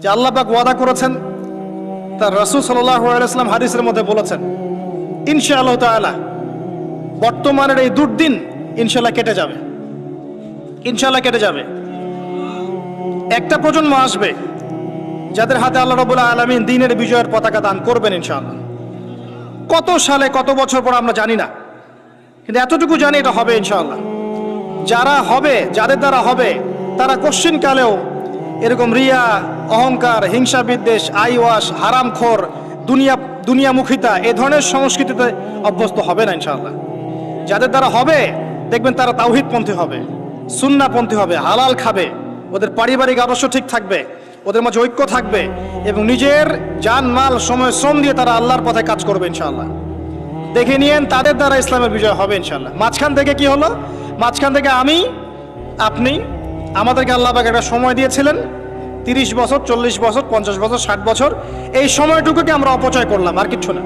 যে আল্লাহ পাক ওয়াদা করেছেন, তার রাসূল সাল্লাল্লাহু আলাইহি ওয়াসাল্লাম হাদিসের মধ্যে বলেছেন, ইনশাআল্লাহ তাআলা বর্তমানের এই দুর্দিন ইনশাআল্লাহ কেটে যাবে, ইনশাআল্লাহ কেটে যাবে। একটা প্রজন্ম আসবে যাদের হাতে আল্লাহ রাব্বুল আলামিন দ্বীনের বিজয়ের পতাকা দান করবেন ইনশাআল্লাহ। কত সালে কত বছর পর আমরা জানি না, কিন্তু এতটুকু জানি এটা হবে ইনশাআল্লাহ। যারা হবে, যাদের দ্বারা হবে, তারা কোশ্চিনকালেও এরকম রিয়া, অহংকার, হিংসা বিদ্বেষ, আইওয়াস, হারামখোর, দুনিয়ামুখিতা এ ধরনের সংস্কৃতিতে অভ্যস্ত হবে না ইনশাআল্লাহ। যাদের দ্বারা হবে দেখবেন তারা তাওহীদপন্থী হবে, সুন্নাহপন্থী হবে, হালাল খাবে, ওদের পারিবারিক আদর্শ ঠিক থাকবে, ওদের মাঝে ঐক্য থাকবে এবং নিজের জান মাল সময় শ্রম দিয়ে তারা আল্লাহর পথে কাজ করবে ইনশাআল্লাহ। দেখে নিয়েন তাদের দ্বারা ইসলামের বিজয় হবে ইনশাআল্লাহ। মাঝখান থেকে কি হলো? মাঝখান থেকে আমি, আপনি, আমাদেরকে আল্লাহ পাক একটা সময় দিয়েছিলেন 30 বছর, 40 বছর, 50 বছর, 60 বছর। এই সময়টুকুকে আমরা অপচয় করলাম, আর কিচ্ছু না।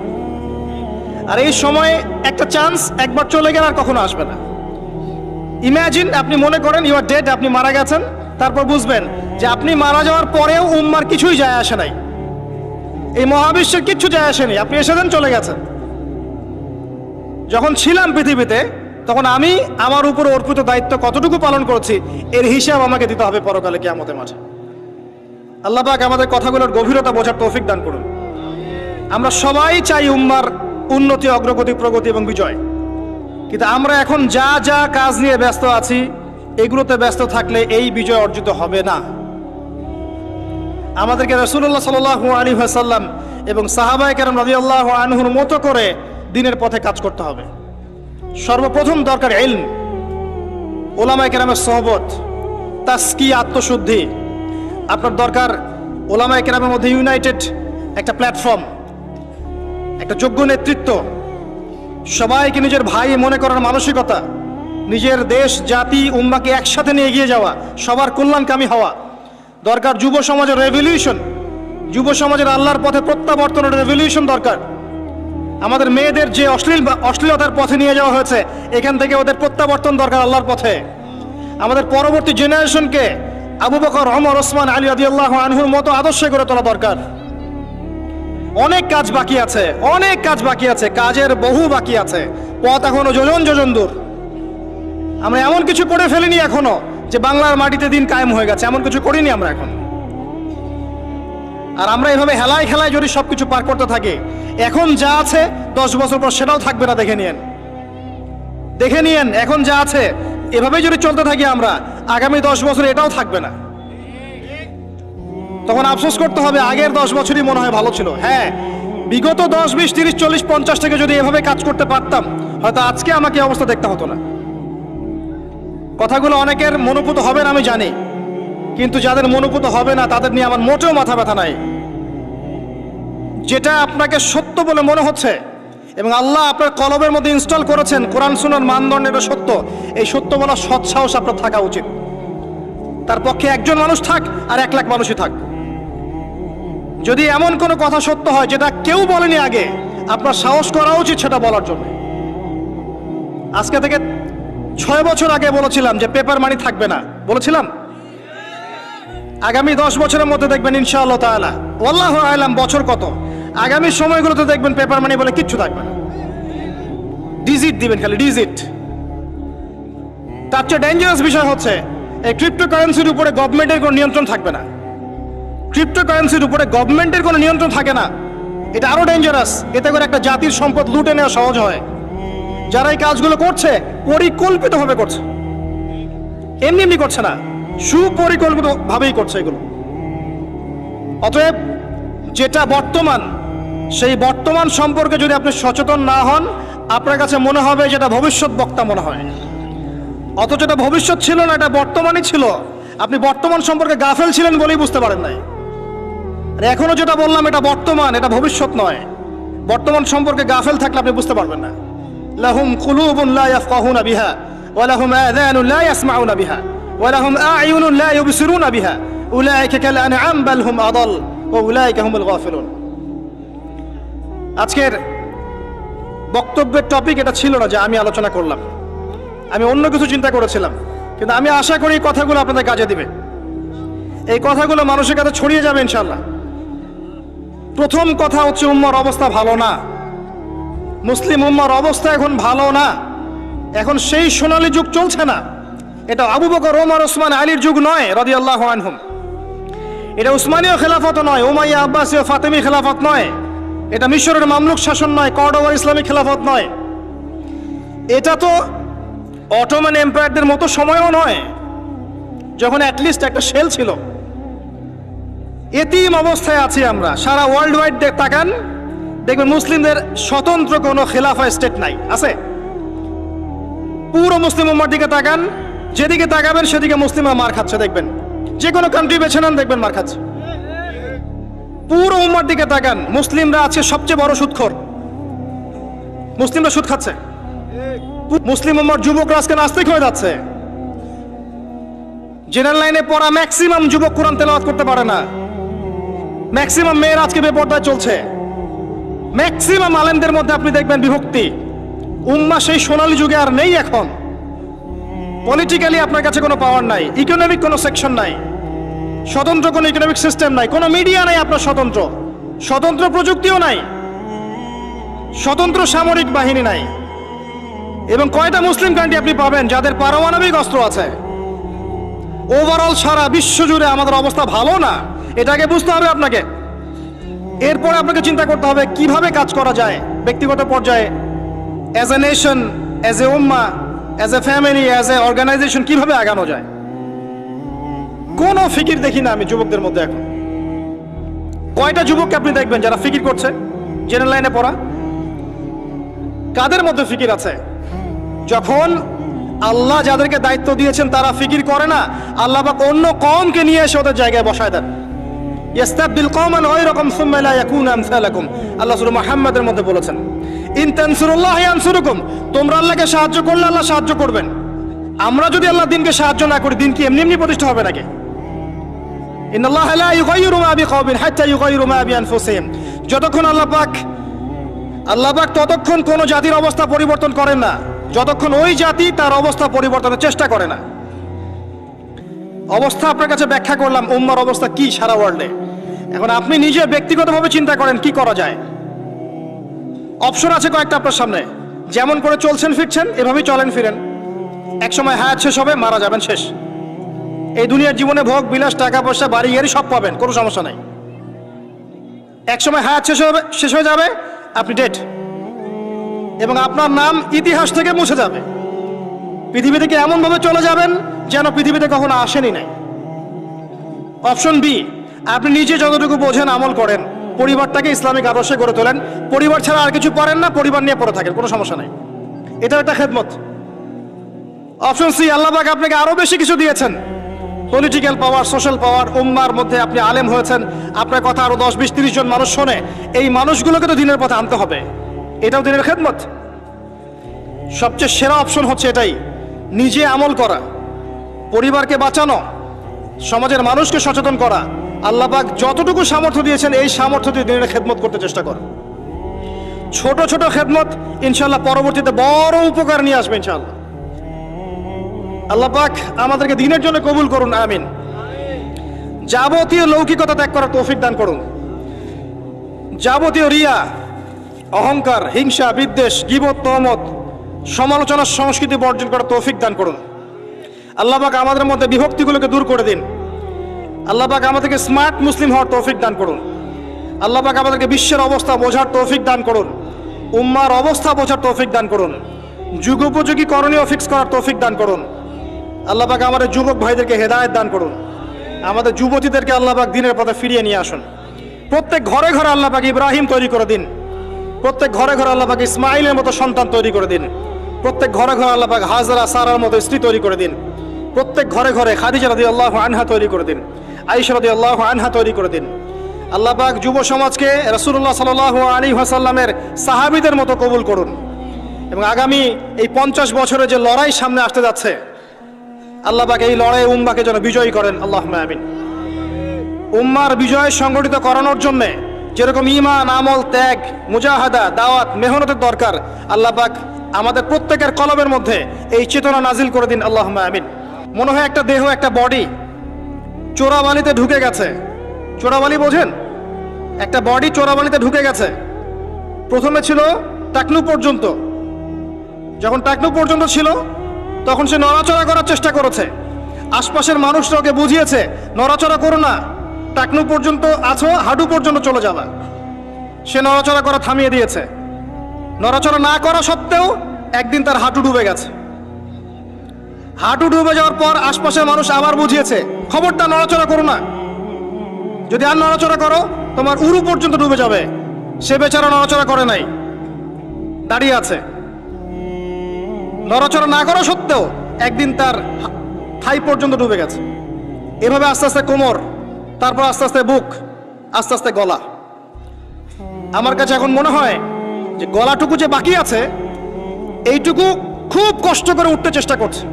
আর এই সময় একটা চান্স একবার চলে গেলে আর কখনো আসবে না। ইমাজিন, আপনি মনে করেন ইউ আর ডেড, আপনি মারা গেছেন, তারপর বুঝবেন যে আপনি মারা যাওয়ার পরেও উম্মার কিছুই যায় আসে নাই, এই মহাবিশ্বের কিচ্ছু যায় আসেনি, আপনি এসেছেন চলে গেছেন। যখন ছিলাম পৃথিবীতে তখন আমি আমার উপর অর্পিত দায়িত্ব কতটুকু পালন করেছি এর হিসাব আমাকে দিতে হবে পরকালে কিয়ামতের মাঠে। আল্লাহ পাক আমাদের কথাগুলোর গভীরতা বোঝার তৌফিক দান করুন। আমরা সবাই চাই উম্মার উন্নতি, অগ্রগতি, প্রগতি এবং বিজয়, কিন্তু আমরা এখন যা যা কাজ নিয়ে ব্যস্ত আছি এগুলোতে ব্যস্ত থাকলে এই বিজয় অর্জিত হবে না। আমাদেরকে রাসূলুল্লাহ সাল্লাল্লাহু আলাইহি ওয়াসাল্লাম এবং সাহাবায়ে কেরাম রাদিয়াল্লাহু আনহুর মতো করে দ্বীনের পথে কাজ করতে হবে। সর্বপ্রথম দরকার ইলম, ওলামায়ে কেরামের সোহবত, তাসকিয়া, আত্মশুদ্ধি। আপনার দরকার ওলামায়ে কেরামের মধ্যে ইউনাইটেড একটা প্ল্যাটফর্ম, একটা যোগ্য নেতৃত্ব, সবাইকে নিজের ভাই মনে করার মানসিকতা, নিজের দেশ, জাতি, উম্মাকে একসাথে নিয়ে এগিয়ে যাওয়া, সবার কল্যাণকামী হওয়া। দরকার যুব সমাজের রেভলিউশন, যুব সমাজের আল্লাহর পথে প্রত্যাবর্তনের রেভলিউশন দরকার। আমাদের মেয়েদের যে অশ্লীলতার পথে নিয়ে যাওয়া হয়েছে এখান থেকে ওদের প্রত্যাবর্তন দরকার আল্লাহর পথে। আমাদের পরবর্তী জেনারেশনকে আবু বকর, ওমর, ওসমান, আলী রাদিয়াল্লাহু আনহুর মতো আদর্শে গড়ে তোলা দরকার। অনেক কাজ বাকি আছে, অনেক কাজ বাকি আছে, কাজের বহু বাকি আছে, পথ এখনো যোজন যোজন দূর। আমরা এমন কিছু করে ফেলিনি এখনো যে বাংলার মাটিতে দিন কায়েম হয়ে গেছে, এমন কিছু করিনি আমরা এখন। আর আমরা এভাবে হেলায় খেলায় যদি সবকিছু পার করতে থাকি, এখন যা আছে 10 বছর পর সেটাও থাকবে না। দেখে নিয়েন, দেখে নিয়েন, এখন যা আছে এভাবেই যদি চলতে থাকি আমরা, আগামী 10 বছর এটাও থাকবে না। তখন আফসোস করতে হবে আগের 10 বছরই মনে হয় ভালো ছিল। হ্যাঁ, বিগত 10, 20, 30, 40, 50 থেকে যদি এভাবে কাজ করতে পারতাম হয়তো আজকে আমাকে অবস্থা দেখতে হতো না। কথাগুলো অনেকের মনোপুত হবে না আমি জানি, কিন্তু যাদের মনোপুত হবে না তাদের নিয়ে আমার মোটেও মাথা ব্যথা নাই। যেটা আপনাকে সত্য বলে মনে হচ্ছে এবং আল্লাহ আপনার কলবের মধ্যে ইনস্টল করেছেন, কোরআন সুন্নাহর মানদণ্ডে এটা সত্য, এই সত্য বলার সৎ সাহস আপনার থাকা উচিত। তার পক্ষে একজন মানুষ থাক আর 1 লাখ মানুষই থাক, যদি এমন কোনো কথা সত্য হয় যেটা কেউ বলেনি আগে, আপনার সাহস করা উচিত সেটা বলার জন্য। আজকে থেকে 6 বছর আগে বলেছিলাম যে পেপার মানি থাকবে না, বলেছিলাম। আগামী 10 বছরের মধ্যে দেখবেন ইনশাআল্লাহ তাআলা, আল্লাহু আ'লাম বছর কত, আগামী সময়গুলোতে দেখবেন পেপার মানি বলে কিচ্ছু থাকবে না, ডিজিট দিবেন, খালি ডিজিট। তার চেয়ে ডেঞ্জারাস বিষয় হচ্ছে এই ক্রিপ্টোকারেন্সির উপরে গভর্নমেন্টের কোনো নিয়ন্ত্রণ থাকবে না। ক্রিপ্টোকারেন্সির উপরে গভর্নমেন্টের কোনো নিয়ন্ত্রণ থাকে না, এটা আরো ডেঞ্জারাস। এতে করে একটা জাতির সম্পদ লুটে নেওয়া সহজ হয়। যারা এই কাজগুলো করছে পরিকল্পিতভাবে করছে, এমনি এমনি করছে না, সুপরিকল্পিত ভাবেই করছে এগুলো। অতএব যেটা বর্তমান, সেই বর্তমান সম্পর্কে যদি আপনি সচেতন না হন, আপনার কাছে মনে হবে যেটা ভবিষ্যৎ বক্তা মনে হয়, অথচ এটা ভবিষ্যৎ ছিল না, এটা বর্তমানই ছিল। আপনি বর্তমান সম্পর্কে গাফেল ছিলেন বলেই বুঝতে পারেন নাই। আর এখনো যেটা বললাম এটা বর্তমান, এটা ভবিষ্যৎ নয়। বর্তমান সম্পর্কে গাফেল থাকলে আপনি বুঝতে পারবেন না। লাহুম কুলুবুন লা ইয়াফকাহুনা বিহা ওয়া লাহুম আযানুন লা ইয়াসমাউনা বিহা ওয়া লাহুম আ'য়ুনুন লা ইউবসিরুনা বিহা উলাইকা কাল আনআম বাল হুম আদাল ওয়া উলাইকা হুমুল গাফিলুন। আজকের বক্তব্যের টপিক এটা ছিল না যে আমি আলোচনা করলাম, আমি অন্য কিছু চিন্তা করেছিলাম, কিন্তু আমি আশা করি কথাগুলো আপনাদের কাজে দিবে। এই কথাগুলো মানুষের কাছে ছড়িয়ে যাবে ইনশাল্লাহ। প্রথম কথা হচ্ছে উম্মার অবস্থা ভালো না, মুসলিম উম্মার অবস্থা এখন ভালো না। এখন সেই সোনালী যুগ চলছে না। এটা আবু বকর, ওমর, ওসমান, আলীর যুগ নয় রাদিয়াল্লাহু আনহুম। এটা উসমানীয় খেলাফত নয়, উমাইয়া, আব্বাসীয়, ফাতেমি খেলাফত নয়। এটা মিশরের মামলুক শাসন নয়, কর্ডোবার ইসলামিক খেলাফত নয়। এটা তো অটোমান এম্পায়ারদের মতো সময়ও নয়, যখন অ্যাটলিস্ট একটা শেল ছিল। এতিম অবস্থায় আছি আমরা। সারা ওয়ার্ল্ড ওয়াইড তাকান, দেখবেন মুসলিমদের স্বতন্ত্র কোনো খেলাফা স্টেট নাই, আছে? পুরো মুসলিম উম্মার দিকে তাকান, যেদিকে তাকাবেন সেদিকে মুসলিমরা মার খাচ্ছে দেখবেন। যে কোনো কান্ট্রি বেছে নেন, দেখবেন মার খাচ্ছে। পুরো উম্মার দিকে তাকান, মুসলিমরা আছে সবচেয়ে বড় সুদখোর। মুসলিমরা সুদ খাচ্ছে। মুসলিম উম্মার যুবকরা আজকে নাস্তিক হয়ে যাচ্ছে। জেনারেল লাইনে পড়া ম্যাক্সিমাম যুবক কোরআন তেলাওয়াত করতে পারে না। ম্যাক্সিমাম মেয়ের আজকে বেপরদায় চলছে। ম্যাক্সিমাম আলেমদের মধ্যে আপনি দেখবেন বিভক্তি। উম্মাহ সেই সোনালী যুগে আর নেই এখন। পলিটিক্যালি আপনার কাছে কোনো পাওয়ার নাই, ইকোনমিক কোনো সেকশন নাই, স্বতন্ত্র কোনো ইকোনমিক সিস্টেম নাই, কোনো মিডিয়া নাই আপনার স্বতন্ত্র, স্বতন্ত্র প্রযুক্তিও নাই, স্বতন্ত্র সামরিক বাহিনী নাই। এবং কয়টা মুসলিম কান্ট্রি আপনি পাবেন যাদের পারমাণবিক অস্ত্র আছে? ওভারঅল সারা বিশ্ব জুড়ে আমাদের অবস্থা ভালো না, এটাকে বুঝতে হবে আপনাকে। এরপরে আপনাকে চিন্তা করতে হবে কিভাবে কাজ করা যায় ব্যক্তিগত পর্যায়ে, as a nation, as a উম্মা, as a family, as a organisation, কিভাবে আগানো যায়। কোনো ফিকির দেখি না আমি যুবকদের মধ্যে এখন। কয়টা যুবককে আপনি দেখবেন যারা ফিকির করছে? জেনারেল লাইনে পড়া। কাদের মধ্যে ফিকির আছে? যখন আল্লাহ যাদেরকে দায়িত্ব দিয়েছেন তারা ফিকির করে না, আল্লাহ পাক অন্য কওমকে নিয়ে এসে ওদের জায়গায় বসায় দেন। ইস্তাবদিল কওমান গায়রাকুম সুম্মা লা ইয়াকুনু আমসালাকুম, আল্লাহ সূরা মুহাম্মাদের মধ্যে বলেছেন। ইন তানসুরুল্লাহ ইয়ানসুরুকুম, তোমরা আল্লাহকে সাহায্য করলে আল্লাহ সাহায্য করবেন। আমরা যদি আল্লাহ দিনকে সাহায্য না করি, দিন কি এমনি এমনি প্রতিষ্ঠা হবে নাকি? ইন্নাল্লাহা লা ইউগাইয়িরু মা বিকওমিন হাত্তা ইউগাইয়িরু মা বিআনফুসিহিম, যতক্ষণ আল্লাহ পাক ততক্ষণ কোন জাতির অবস্থা পরিবর্তন করেন না যতক্ষণ ওই জাতি তার অবস্থা পরিবর্তনের চেষ্টা করে না। অবস্থা আপনার কাছে ব্যাখ্যা করলাম, উম্মার অবস্থা কি সারা ওয়ার্ল্ডে। এখন আপনি নিজে ব্যক্তিগতভাবে চিন্তা করেন কি করা যায়। অপশন আছে কয়েকটা আপনার সামনে। যেমন করে চলছেন ফিরছেন এভাবেই চলেন ফিরেন। একসময় হায়াত শেষ হবে, মারা যাবেন, শেষ। এই দুনিয়ার জীবনে ভোগ বিলাস, টাকা পয়সা, বাড়ি গাড়ি সব পাবেন, কোনো সমস্যা নাই। একসময় হায়াত শেষ হয়ে যাবে, আপনি ডেড, এবং আপনার নাম ইতিহাস থেকে মুছে যাবে। পৃথিবী থেকে এমনভাবে চলে যাবেন যেন পৃথিবীতে কখনো আসেনি নাই। অপশন বি, আপনি নিজে যতটুকু বোঝেন আমল করেন, পরিবারটাকে ইসলামিক আদর্শে গড়ে তোলেন, পরিবার ছাড়া আর কিছু করেন না, পরিবার নিয়ে পড়ে থাকেন, কোনো সমস্যা নাই, এটাও একটা খেদমত। অপশন সি, আল্লাহ পাক আপনাকে আরো বেশি কিছু দিয়েছেন, পলিটিক্যাল পাওয়ার, সোশ্যাল পাওয়ার, উম্মার মধ্যে আপনি আলেম হয়েছেন, আপনার কথা আরো 10, 20, 30 জন মানুষ শোনে, এই মানুষগুলোকে তো দিনের পথে আনতে হবে, এটাও দিনের খেদমত। সবচেয়ে সেরা অপশন হচ্ছে এটাই, নিজে আমল করা, পরিবারকে বাঁচানো, সমাজের মানুষকে সচেতন করা। আল্লাহ পাক যতটুকু সামর্থ্য দিয়েছেন এই সামর্থ্য দিয়ে দিনের খেদমত করতে চেষ্টা কর। ছোট ছোট খেদমত ইনশাআল্লাহ পরবর্তীতে বড় উপকার নিয়ে আসবে ইনশাআল্লাহ। আল্লাহ পাক আমাদেরকে দিনের জন্য কবুল করুন, আমিন। যাবতীয় লৌকিকতা ত্যাগ করার তৌফিক দান করুন। যাবতীয় রিয়া, অহংকার, হিংসা, বিদ্বেষ, গীবত, তহমত, সমালোচনার সংস্কৃতি বর্জন করার তৌফিক দান করুন। আল্লাহ পাক আমাদের মধ্যে বিভক্তিগুলোকে দূর করে দিন। আল্লাহ পাক আমাদেরকে স্মার্ট মুসলিম হওয়ার তৌফিক দান করুন। আল্লাহ পাক আমাদেরকে বিশ্বের অবস্থা বোঝার তৌফিক দান করুন, উম্মার অবস্থা বোঝার তৌফিক দান করুন, যুগোপযোগী করণীয় ফিক্স করার তৌফিক দান করুন। আল্লাহ পাক আমাদের যুবক ভাইদেরকে হেদায়েত দান করুন, আমাদের যুবতীদেরকে আল্লাহ পাক দিনের পথে ফিরিয়ে নিয়ে আসুন। প্রত্যেক ঘরে ঘরে আল্লাহ পাক ইব্রাহিম তৈরি করে দিন, প্রত্যেক ঘরে ঘরে আল্লাহ পাক ইসমাইলের মতো সন্তান তৈরি করে দিন, প্রত্যেক ঘরে ঘরে আল্লাহ পাক হাজরা, সারার মতো স্ত্রী তৈরি করে দিন, প্রত্যেক ঘরে ঘরে খাদিজা রাদিয়াল্লাহু আনহা তৈরি করে দিন, আয়েশা রাদিয়াল্লাহু আনহা তৈরি করে দিন। আল্লাহ পাক যুব সমাজকে রাসূলুল্লাহ সাল্লাল্লাহু আলাইহি ওয়াসাল্লামের সাহাবীদের মতো কবুল করুন, এবং আগামী এই 50 বছরের যে লড়াই সামনে আসতে যাচ্ছে, আল্লাহ পাক এই লড়াই উম্মাকে যেন বিজয়ী করেন, আল্লাহুম্মা আমিন। উম্মার বিজয় সংগঠিত করানোর জন্য যেরকম ঈমান, আমল, ত্যাগ, মুজাহাদা, দাওয়াত, মেহনতের দরকার, আল্লাহ পাক আমাদের প্রত্যেকের কলবের মধ্যে এই চেতনা নাজিল করে দিন, আল্লাহুম্মা আমিন। মনে হয় একটা দেহ, একটা বডি, চোরাবালিতে ঢুকে গেছে। চোরাবালি বোঝেন? একটা বডি চোরাবালিতে ঢুকে গেছে। প্রথমে ছিল টাকনু পর্যন্ত, যখন টাকনু পর্যন্ত ছিল তখন সে নড়াচড়া করার চেষ্টা করেছে। আশপাশের মানুষরা ওকে বুঝিয়েছে নড়াচড়া করো না, টাকনু পর্যন্ত আছো, হাঁটু পর্যন্ত চলে যাবে। সে নড়াচড়া করা থামিয়ে দিয়েছে। নড়াচড়া না করা সত্ত্বেও একদিন তার হাঁটু ডুবে গেছে। হাঁটু ডুবে যাওয়ার পর আশপাশের মানুষ আবার বুঝিয়েছে খবরদার নড়াচড়া করো না, যদি আর নড়াচড়া করো তোমার উরু পর্যন্ত ডুবে যাবে। সে বেচারা নড়াচড়া করে নাই, দাঁড়িয়ে আছে। নড়াচড়া না করা সত্ত্বেও একদিন তার থাই পর্যন্ত ডুবে গেছে। এভাবে আস্তে আস্তে কোমর, তারপর আস্তে আস্তে বুক, আস্তে আস্তে গলা। আমার কাছে এখন মনে হয় যে গলাটুকু যে বাকি আছে এইটুকু খুব কষ্ট করে উঠতে চেষ্টা করছে।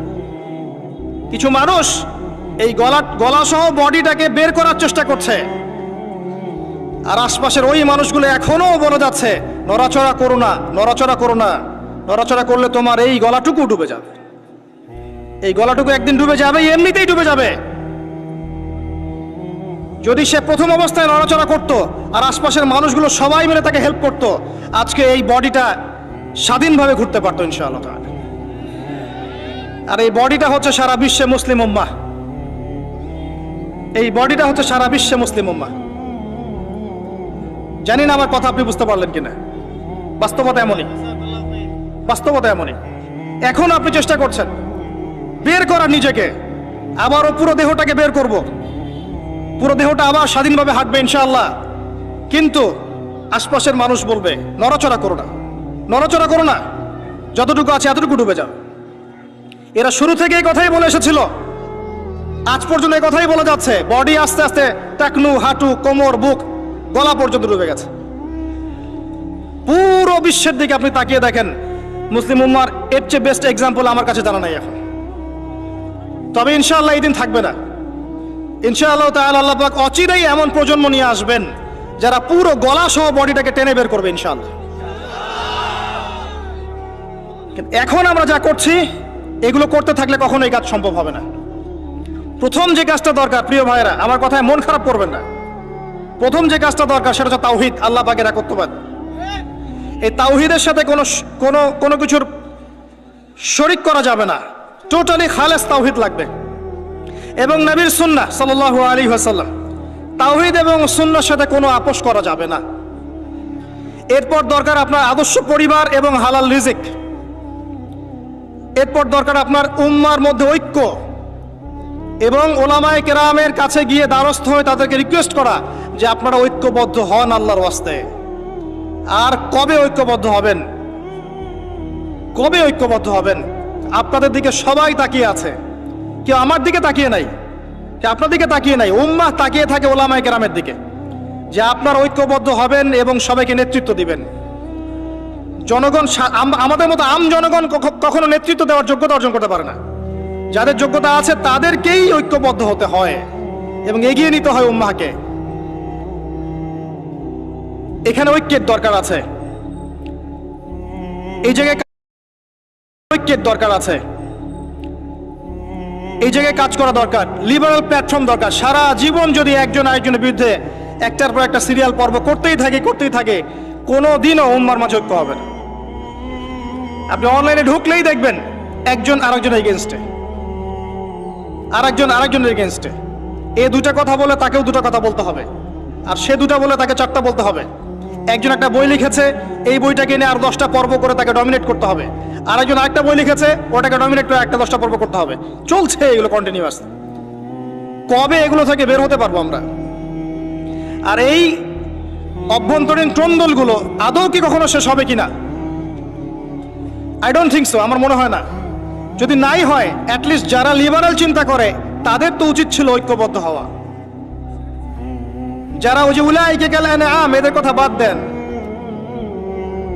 কিছু মানুষ এই গলা সহ বডিটাকে বের করার চেষ্টা করছে, আর আশপাশের ওই মানুষগুলো এখনো বলে যাচ্ছে নড়াচড়া করো না, নড়াচড়া করো না, নড়াচড়া করলে তোমার এই গলাটুকু ডুবে যাবে। এই গলাটুকু একদিন ডুবে যাবে, এমনিতেই ডুবে যাবে। যদি সে প্রথম অবস্থায় নড়াচড়া করত আর আশপাশের মানুষগুলো সবাই মিলে তাকে হেল্প করত, আজকে এই বডিটা স্বাধীনভাবে ঘুরতে পারতো ইনশাআল্লাহ। আর এই বডিটা হচ্ছে সারা বিশ্বে মুসলিম উম্মাহ। এই বডিটা হচ্ছে সারা বিশ্বে মুসলিম উম্মাহ। জানি না আমার কথা আপনি বুঝতে পারলেন কিনা। বাস্তবতা এমনই, বাস্তবতা এমনই। এখন আপনি চেষ্টা করছেন বের করার নিজেকে, আবারও পুরো দেহটাকে বের করব, পুরো দেহটা আবার স্বাধীনভাবে হাঁটবে ইনশাআল্লাহ। কিন্তু আশপাশের মানুষ বলবে নড়াচড়া করো না, নড়াচড়া করো না, যতটুকু আছে এতটুকু ডুবে যাও। এরা শুরু থেকে এই কথাই বলে এসেছিল, আজ পর্যন্ত এই কথাই বলে যাচ্ছে। বডি আস্তে আস্তে টাকনু, হাঁটু, কোমর, বুক, গলা পর্যন্ত ডুবে গেছে। পুরো বিশ্বের দিকে আপনি তাকিয়ে দেখেন, মুসলিম উম্মার এর চেয়ে বেস্ট এক্সাম্পল আমার কাছে জানা নাই এখন। তবে ইনশাআল্লাহ এই দিন থাকবে না। ইনশাআল্লাহ তাআলা আল্লাহ পাক অচিরেই এমন প্রজন্ম নিয়ে আসবেন যারা পুরো গলা সহ বডিটাকে টেনে বের করবে ইনশাআল্লাহ। এখন আমরা যা করছি এগুলো করতে থাকলে কখনো এই কাজ সম্ভব হবে না। প্রথম যে কাজটা দরকার, প্রিয় ভাইরা, আমার কথায় মন খারাপ করবেন না, প্রথম যে কাজটা দরকার সেটা হচ্ছে তাওহীদ, আল্লাহ পাকের একত্ববাদ। এই তাওহীদের সাথে কোনো কিছুর শরিক করা যাবে না, টোটালি খালেস তাওহীদ লাগবে। এবং নবীর সুন্নাহ সাল্লাল্লাহু আলাইহি ওয়াসাল্লাম, তাওহীদ এবং সুন্নাহর সাথে কোনো আপোষ করা যাবে না। এরপর দরকার আপনার আদর্শ পরিবার এবং হালাল রিজিক। এরপর দরকার আপনার উম্মার মধ্যে ঐক্য এবং ওলামায়ে কেরামের কাছে গিয়ে দ্বারস্থ হয়ে তাদেরকে রিকোয়েস্ট করা যে আপনারা ঐক্যবদ্ধ হন আল্লাহর ওয়াস্তে। আর কবে ঐক্যবদ্ধ হবেন? কবে ঐক্যবদ্ধ হবেন? আপনাদের দিকে সবাই তাকিয়ে আছে, কেউ আমার দিকে তাকিয়ে নাই, কেউ আপনার দিকে তাকিয়ে নাই। উম্মাহ তাকিয়ে থাকে ওলামায়ে কেরামের দিকে যে আপনারা ঐক্যবদ্ধ হবেন এবং সবাইকে নেতৃত্ব দিবেন। জনগণ, আমাদের মতো আম জনগণ কখনো নেতৃত্ব দেওয়ার যোগ্যতা অর্জন করতে পারে না। যাদের যোগ্যতা আছে তাদেরকেই ঐক্যবদ্ধ হতে হয় এবং এগিয়ে নিতে হয় উম্মাহকে। এখানে ঐক্যের দরকার আছে, এই জায়গায় ঐক্যের দরকার আছে, এই জায়গায় কাজ করা দরকার, লিবারাল প্ল্যাটফর্ম দরকার। সারা জীবন যদি একজন আরেকজনের বিরুদ্ধে একটার পর একটা সিরিয়াল পর্ব করতেই থাকে, কোনো দিনও উম্মার মাঝে ঐক্য হবে না। আপনি অনলাইনে ঢুকলেই দেখবেন একজন আরেকজনের এগেনস্টে, আরেকজনের এগেনস্টে। এ দুটা কথা বলে তাকেও দুটা কথা বলতে হবে, আর সে দুটা বলে তাকে চারটা বলতে হবে। একজন একটা বই লিখেছে, এই বইটাকে নিয়ে আর 10টা পর্ব করে তাকে ডমিনেট করতে হবে। আরেকজন আরেকটা বই লিখেছে, ওটাকে ডমিনেট করে একটা 10টা পর্ব করতে হবে। চলছে এগুলো কন্টিনিউয়াস। কবে এগুলো থেকে বের হতে পারবো আমরা? আর এই অভ্যন্তরীণ ট্রন্দলগুলো আদৌ কি কখনো শেষ হবে কিনা? আই ডোন্ট থিঙ্ক সো, আমার মনে হয় না। যদি নাই হয়, অ্যাটলিস্ট যারা লিবারাল চিন্তা করে তাদের তো উচিত ছিল ঐক্যবদ্ধ হওয়া। যারা ওই যে উলাইকা কাল আনআম, এদের কথা বাদ দেন,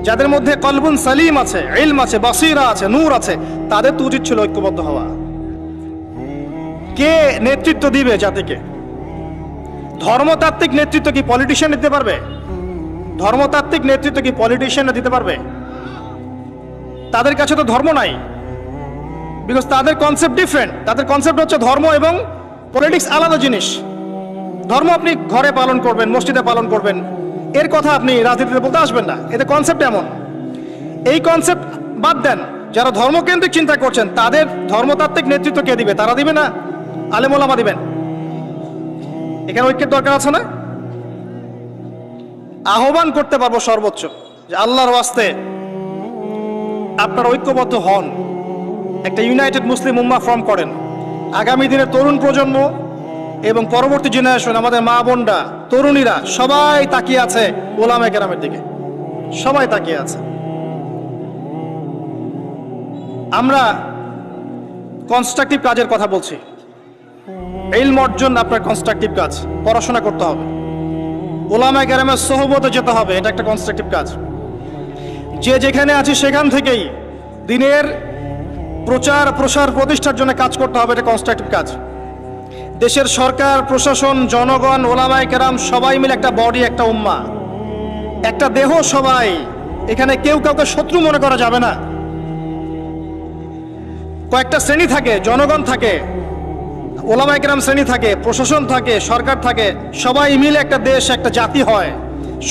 যাদের মধ্যে কলবুন সালিম আছে, ইলম আছে, বাসিরা আছে, নূর আছে, তাদের তো উচিত ছিল ঐক্যবদ্ধ হওয়া। কে নেতৃত্ব দিবে জাতিকে? ধর্মতাত্ত্বিক নেতৃত্ব কি পলিটিশিয়ান দিতে পারবে? ধর্মতাত্ত্বিক নেতৃত্ব কি পলিটিশিয়ানরা দিতে পারবে? তাদের কাছে তো ধর্ম নাই, বিকজ তাদের কনসেপ্ট ডিফারেন্ট। তাদের কনসেপ্ট হচ্ছে ধর্ম এবং পলিটিক্স আলাদা জিনিস। ধর্ম আপনি ঘরে পালন করবেন, মসজিদে পালন করবেন, এর কথা আপনি রাজনীতিতে বলতে আসবেন না। এতে কনসেপ্ট এমন। এই কনসেপ্ট বাদ দেন। যারা ধর্মকেন্দ্রিক চিন্তা করছেন তাদের ধর্মতাত্ত্বিক নেতৃত্ব কে দিবে? তারা দিবে না, আলেম ওলামা দিবেন। এখানে ঐক্যের দরকার আছে না? আহ্বান করতে পারবো সর্বোচ্চ যে আল্লাহর ওয়াস্তে আপনারা ঐক্যবদ্ধ হন, একটা ইউনাইটেড মুসলিম উম্মাহ ফর্ম করেন। আগামী দিনের তরুণ প্রজন্ম এবং পরবর্তী জেনারেশন, আমাদের মা বোনরা, তরুণীরা সবাই তাকিয়ে আছে ওলামায়ে কেরামের দিকে, সবাই তাকিয়ে আছে। আমরা কনস্ট্রাকটিভ কাজের কথা বলছি। ইলম অর্জন আপনার কনস্ট্রাকটিভ কাজ, পড়াশোনা করতে হবে, ওলামায়ে কেরামের সোহবতে যেতে হবে, এটা একটা কনস্ট্রাকটিভ কাজ। যে যেখানে আছে সেখান থেকেই দিনের প্রচার প্রসার প্রতিষ্ঠার জন্য কাজ করতে হবে, এটা কনস্ট্রাকটিভ কাজ। দেশের সরকার, প্রশাসন, জনগণ, ওলামায়ে কেরাম সবাই মিলে একটা বডি, একটা উম্মাহ, একটা দেহ সবাই। এখানে কেউ কাউকে শত্রু মনে করা যাবে না। কয়েকটা শ্রেণী থাকে, জনগণ থাকে, ওলামায়ে কেরাম শ্রেণী থাকে, প্রশাসন থাকে, সরকার থাকে, সবাই মিলে একটা দেশ, একটা জাতি হয়।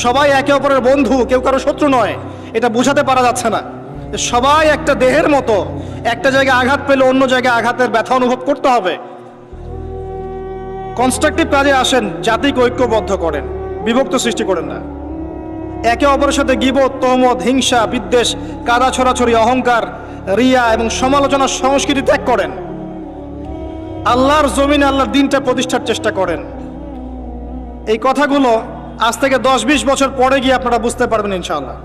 সবাই একে অপরের বন্ধু, কেউ কারো শত্রু নয়। এটা বোঝাতে পারা যাচ্ছে না। সবাই একটা দেহের মতো, একটা জায়গায় আঘাত পেলে অন্য জায়গায় আঘাতের ব্যথা অনুভব করতে হবে। কনস্ট্রাকটিভ কাজে আসেন, জাতিকে ঐক্যবদ্ধ করেন, বিভক্ত সৃষ্টি করেন না। একে অপরের সাথে গীবত, তহমত, হিংসা, বিদ্বেষ, কাদা ছড়াছড়ি, অহংকার, রিয়া এবং সমালোচনার সংস্কৃতি ত্যাগ করেন। আল্লাহর জমিনে আল্লাহর দিনটা প্রতিষ্ঠার চেষ্টা করেন। এই কথাগুলো আজ থেকে 10-20 বছর পরে গিয়ে আপনারা বুঝতে পারবেন ইনশাআল্লাহ।